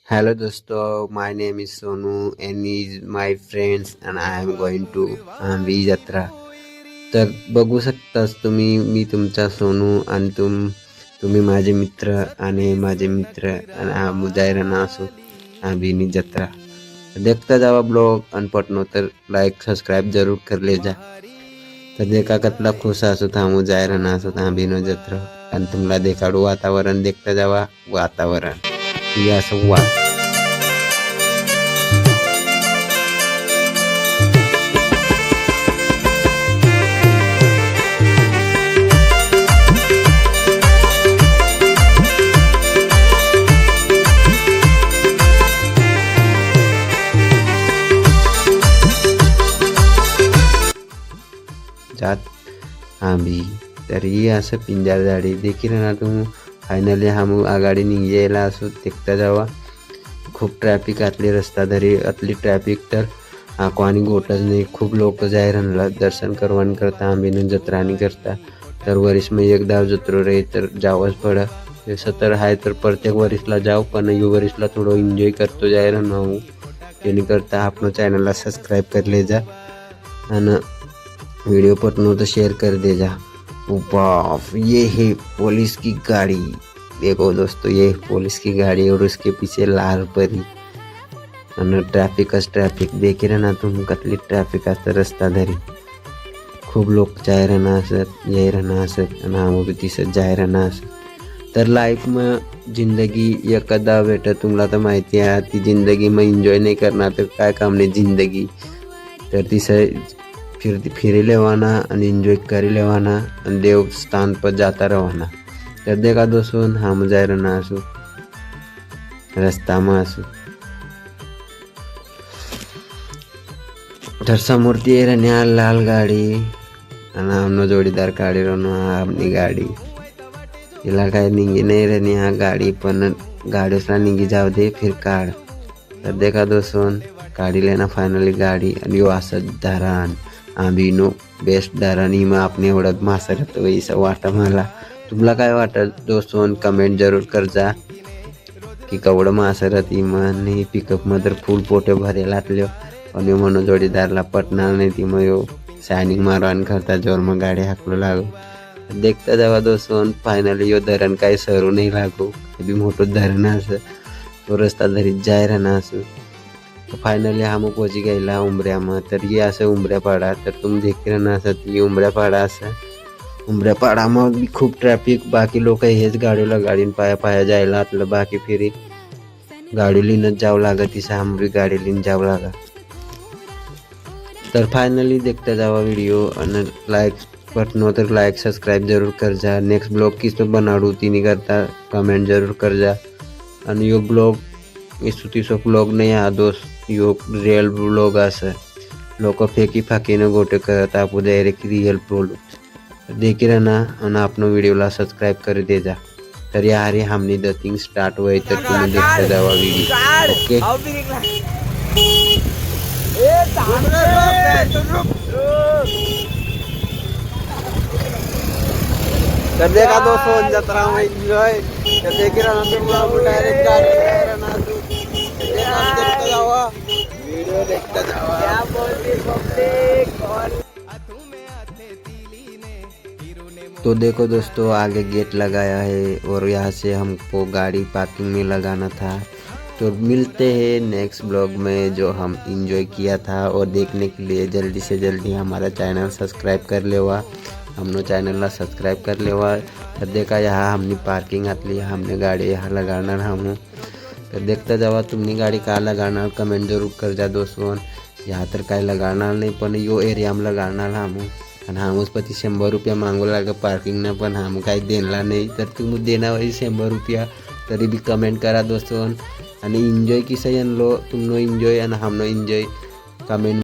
Hello dosto, my name is Sonu and is my friends and I am going to Ambi जत्रा. तर बघू शकताच तुम्ही मी तुमचा सोनू आणि तुम्ही माझे मित्र आणि माझे मित्र आणि मुजायरा असो आंबीनी जत्रा. देखता जावा ब्लॉग आणि पटनो तर लाईक सबस्क्राईब जरूर कर ले जा. तर देखा कतला खुश असो था मुजायरा ना असो आंबीनो जत्रा आणि तुम्हाला देखाडू वातावरण देखता जावा वातावरण ही असं वा. जात आंबी तरी असं पिंजार झाडी देखील ना तुम फायनली हम आघाडी निघायला असो देखता जावा. खूप ट्रॅफिक आतली रस्ता धरी आतली ट्रॅफिक तर कोणी गोटच नाही. खूप लोक जायरानला दर्शन करवान करता आंबीनं जत्रानी करता. तर वरिस में एकदा जत्रो रे तर जावंच पडा. जसं तर आहे तर प्रत्येक वरिसला जाऊ पण यू वरिसला थोडं एन्जॉय करतो जायरान हूँ जेणे करता आपण चॅनलला सबस्क्राईब कर ले जा आणि वीडियो पटनो तो शेयर कर दे जा. बाप ये है पुलिस की गाड़ी. देखो दोस्तों ये पुलिस की गाड़ी और उसके पीछे लाल परी आणि ट्रॅफिक देखील ना तुम कतली ट्रॅफिक असतं रस्ता धरी. खूप लोक जायराना असत यायराना असत आणि आम्ही दिसत जायराना असत. तर लाईफ में जिंदगी एकदा भेटत तुम्हाला तर माहिती आहे ती जिंदगी में एन्जॉय नाही करणार तर काय काम नाही जिंदगी. तर तिसं फिरी लेवाना आणि एन्जॉय करी लेवाना आणि देवस्थान पर जाता रवाना. तर देखा दोस्तों हम जायराना असो रस्ताમાં असो तर समोरती रन्या लाल गाडी आणि आमनो जोडीदार काढी रनो आमनी गाडी तिला काय निघी नाही रनी हा गाडी पण गाडीसला निघी जाऊ दे फिर काढ. तर देखा दोस्तों काढी लेना फायनली गाडी आणि यो असं धरण आंबीनो बेस्ट धरण मग आपण एवढं मासरत वैसा वाटा मला. तुम्हाला काय वाटत दोस्तों कमेंट जरूर कर जा की कवडं मासरत इमान नाही पिकअप मध्ये फुल पोटे भरेल आतल्यो पण यो म्हणून जोडीदारला पटणार नाही ती मग यो शायनिंग मारवान करता जोर मग गाडी हाकलो लागो. देखता जावा दोस्तों फायनली यो धरण काही सरू नाही लागो बी मोठं धरण असं तो रस्ता धरीत जायराना असं. फायनली हम पोची गेला उमऱ्यामा. तर ये असं उमऱ्यापाडा तर तुम देखील ना असत ही उमऱ्यापाडा असं उमऱ्यापाडामा बी खूप ट्रॅफिक. बाकी लोक हेच गाडीला गाडीन पाया जायला आपलं बाकी फिरी गाडी लिनच जावं लागत तिसं आमरी गाडी लिन जावं लागा. तर फायनली देखता जावा व्हिडिओ आणि लाईक पटनो तर लाईक सबस्क्राईब जरूर कर जा. नेक्स्ट ब्लॉग किस तो बनाडू तिनी करता कमेंट जरूर कर जा. आणि यो ब्लॉग इसो तिसो ब्लॉग नाही हा दोस्त यो रिअल ब्लॉग असं लोक फेकी फाकीनं गोटे करत आपू डायरेक्ट रिअल प्रोडक्ट देखील ना आणि आपण व्हिडिओला सबस्क्राईब कर दे जा. तर यार हमनी द थिंग स्टार्ट होय तर तुम्ही देखता जावा व्हिडिओ. तर देखा दोस्तों जत्रा में एंजॉय तर देखील ना तुम्ही डायरेक्ट गाडी ना देखता जावा वीडियो देखता जावा. क्या बोलती पब्लिक. तो देखो दोस्तों आगे गेट लगाया है और यहाँ से हमको गाड़ी पार्किंग में लगाना था. तो मिलते हैं नेक्स्ट ब्लॉग में जो हम इंजॉय किया था. और देखने के लिए जल्दी से जल्दी हमारा चैनल सब्सक्राइब कर लेवा हमने चैनलला सब्सक्राइब कर लेवा. तर देखा यहाँ हमने पार्किंग आतली हमने गाड़ी यहाँ लगाना हम. तर देखता जावा तुम्ही गाड़ी का लगाना कमेंट जरूर कर जा दोस्तों. यहाँ तर काय लगाना नहीं पण यो एरिया में लगाना हम आणि हामूस पती 100 रुपया मागू लागा पार्किंगना पण हम काही देणला नाही. तर तुम्ही देणार 100 रुपया तरी भी कमेंट करा दोस्तों. आणि एन्जॉय किसा आणलो तुमनो एन्जॉय आणि हमनो एन्जॉय कमेंट